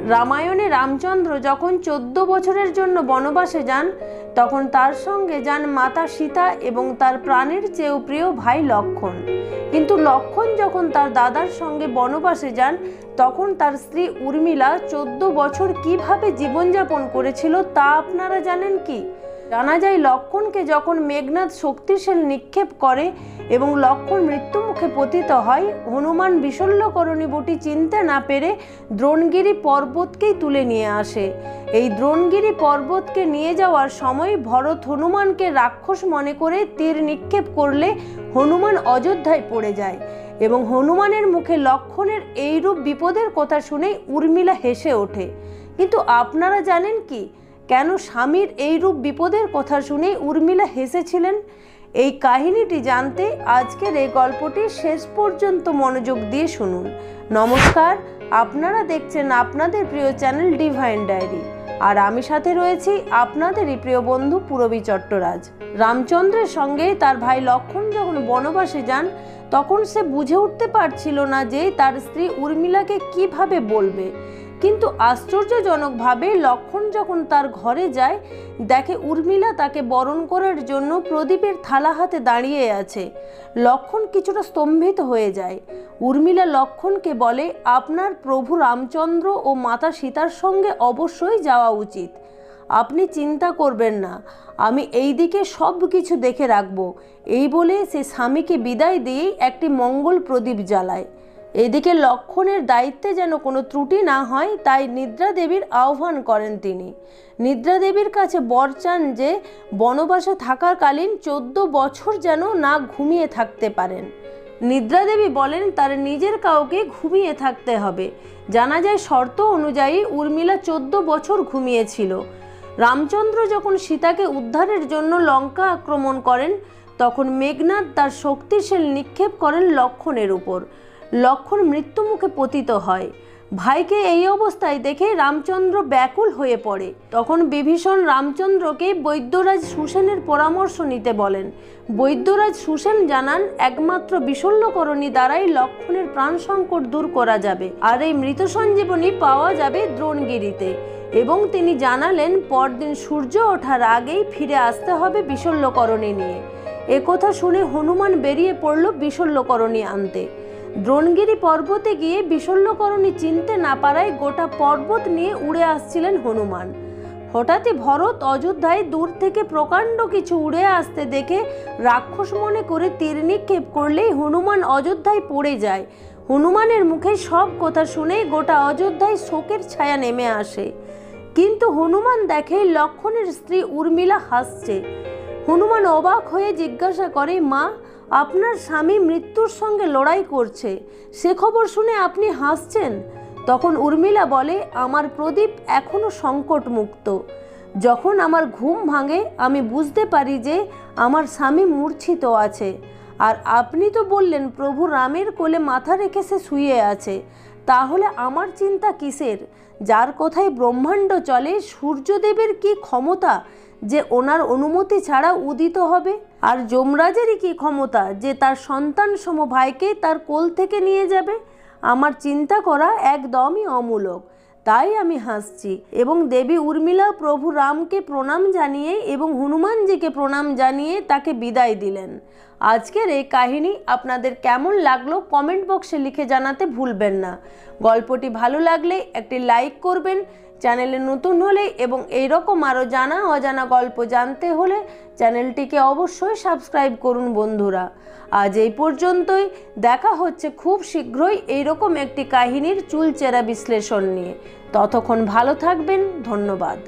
রামায়ণে রামচন্দ্র যখন 14 বছরের জন্য বনবাসে যান, তখন তার সঙ্গে যান মাতা সীতা এবং তার প্রাণের চেয়েও প্রিয় ভাই লক্ষ্মণ। কিন্তু লক্ষ্মণ যখন তার দাদার সঙ্গে বনবাসে যান, তখন তার স্ত্রী উর্মিলা 14 বছর কিভাবে জীবনযাপন করেছিল তা আপনারা জানেন কি? জানা যায় লক্ষ্মণকে যখন মেঘনাদ শক্তিশাল নিক্ষেপ করে এবং লক্ষ্মণ মৃত্যুমুখে পতিত হয়, হনুমান বিশল্যকরণী বটি চিনতে না পেরে দ্রোণগিরি পর্বতকেই তুলে নিয়ে আসে। এই দ্রোণগিরি পর্বতকে নিয়ে যাওয়ার সময় ভরত হনুমানকে রাক্ষস মনে করে তীর নিক্ষেপ করলে হনুমান অযোধ্যায় পড়ে যায় এবং হনুমানের মুখে লক্ষ্মণের এইরূপ বিপদের কথা শুনেই উর্মিলা হেসে ওঠে। কিন্তু আপনারা জানেন কি কেন স্বামীর এইরূপ বিপদের কথা শুনেই উর্মিলা হেসেছিলেন? এই কাহিনীটি জানতে আজকের এই গল্পটি শেষ পর্যন্ত মনোযোগ দিয়ে শুনুন। নমস্কার, আপনারা দেখছেন আপনাদের প্রিয় চ্যানেল ডিভাইন ডায়েরি, আর আমি সাথে রয়েছি আপনাদেরই প্রিয় বন্ধু পূরবী চট্টরাজ। রামচন্দ্রের সঙ্গে তার ভাই লক্ষ্মণ যখন বনবাসে যান, তখন সে বুঝে উঠতে পারছিল না যে তার স্ত্রী উর্মিলাকে কিভাবে বলবে। কিন্তু আশ্চর্যজনকভাবে লক্ষ্মণ যখন তার ঘরে যায়, দেখে উর্মিলা তাকে বরণ করার জন্য প্রদীপের থালা হাতে দাঁড়িয়ে আছে। লক্ষ্মণ কিছুটা স্তম্ভিত হয়ে যায়। উর্মিলা লক্ষ্মণকে বলে, আপনার প্রভু রামচন্দ্র ও মাতা সীতার সঙ্গে অবশ্যই যাওয়া উচিত। আপনি চিন্তা করবেন না, আমি এই দিকে সব কিছু দেখে রাখব। এই বলে সে স্বামীকে বিদায় দিয়েই একটি মঙ্গল প্রদীপ জ্বালায়। এদিকে লক্ষ্মণের দায়িত্বে যেন কোনো ত্রুটি না হয়, তাই নিদ্রা দেবীর আহ্বান করেন তিনি। নিদ্রা দেবীর কাছে বর চান যে বনবাসে থাকাকালীন 14 বছর যেন না ঘুমিয়ে থাকতে পারেন। নিদ্রা দেবী বলেন তার নিজের কাউকে ঘুমিয়ে থাকতে হবে। জানা যায় শর্ত অনুযায়ী উর্মিলা 14 বছর ঘুমিয়েছিল। রামচন্দ্র যখন সীতাকে উদ্ধারের জন্য লঙ্কা আক্রমণ করেন, তখন মেঘনাদ তার শক্তিশালী নিক্ষেপ করেন লক্ষ্মণের উপর। লক্ষ্মণ মৃত্যুমুখে পতিত হয়। ভাইকে এই অবস্থায় দেখে রামচন্দ্র ব্যাকুল হয়ে পড়ে। তখন বিভীষণ রামচন্দ্রকে বৈদ্যরাজ সুসেনের পরামর্শ নিতে বলেন। বৈদ্যরাজ সুসেন জানান একমাত্র বিশল্যকরণী দ্বারাই লক্ষ্মণের প্রাণ সংকট দূর করা যাবে, আর এই মৃত সঞ্জীবনী পাওয়া যাবে দ্রোণগিরিতে। এবং তিনি জানালেন পরদিন সূর্য ওঠার আগেই ফিরে আসতে হবে বিশল্যকরণী নিয়ে। একথা শুনে হনুমান বেরিয়ে পড়ল বিশল্যকরণী আনতে। দ্রোণগিরি পর্বতে গিয়ে বিশল্যকরণী চিনতে না পারায় গোটা পর্বত নিয়ে উড়ে আসছিলেন হনুমান। হঠাৎই ভরত অযোধ্যায় দূর থেকে প্রকাণ্ড কিছু উড়ে আসতে দেখে রাক্ষস মনে করে তীর নিক্ষেপ করলেই হনুমান অযোধ্যায় পড়ে যায়। হনুমানের মুখে সব কথা শুনে গোটা অযোধ্যায় শোকের ছায়া নেমে আসে। কিন্তু হনুমান দেখে লক্ষ্মণের স্ত্রী উর্মিলা হাসছে। হনুমান অবাক হয়ে জিজ্ঞাসা করে, মা, আপনার স্বামী মৃত্যুর সঙ্গে লড়াই করছে, সে খবর শুনে আপনি হাসছেন? তখন উর্মিলা বলে, আমার প্রদীপ এখনো সংকট মুক্ত। যখন আমার ঘুম ভাঙে আমি বুঝতে পারি যে আমার স্বামী মূর্ছিত আছে, আর আপনি তো বললেন প্রভু রামের কোলে মাথা রেখে সে শুয়ে আছে। তাহলে আমার চিন্তা কিসের? যার কথায় ব্রহ্মাণ্ড চলে, সূর্যদেবের কি ক্ষমতা যে ওনার অনুমতি ছাড়া উদিত হবে? আর যমরাজেরই কি ক্ষমতা যে তার সন্তান সম ভাইকে তার কোল থেকে নিয়ে যাবে? আমার চিন্তা করা একদমই অমূলক, তাই আমি হাসছি। এবং দেবী উর্মিলা প্রভু রামকে প্রণাম জানিয়ে এবং হনুমানজিকে প্রণাম জানিয়ে তাকে বিদায় দিলেন। আজকের এই কাহিনী আপনাদের কেমন লাগলো কমেন্ট বক্সে লিখে জানাতে ভুলবেন না। গল্পটি ভালো লাগলে একটি লাইক করবেন, চ্যানেলে নতুন হলে এবং এইরকম আরও জানা অজানা গল্প জানতে হলে চ্যানেলটিকে অবশ্যই সাবস্ক্রাইব করুন বন্ধুরা। আজ এই পর্যন্তই, দেখা হচ্ছে খুব শীঘ্রই এইরকম একটি কাহিনীর চুলচেরা বিশ্লেষণ নিয়ে। ততক্ষণ ভালো থাকবেন, ধন্যবাদ।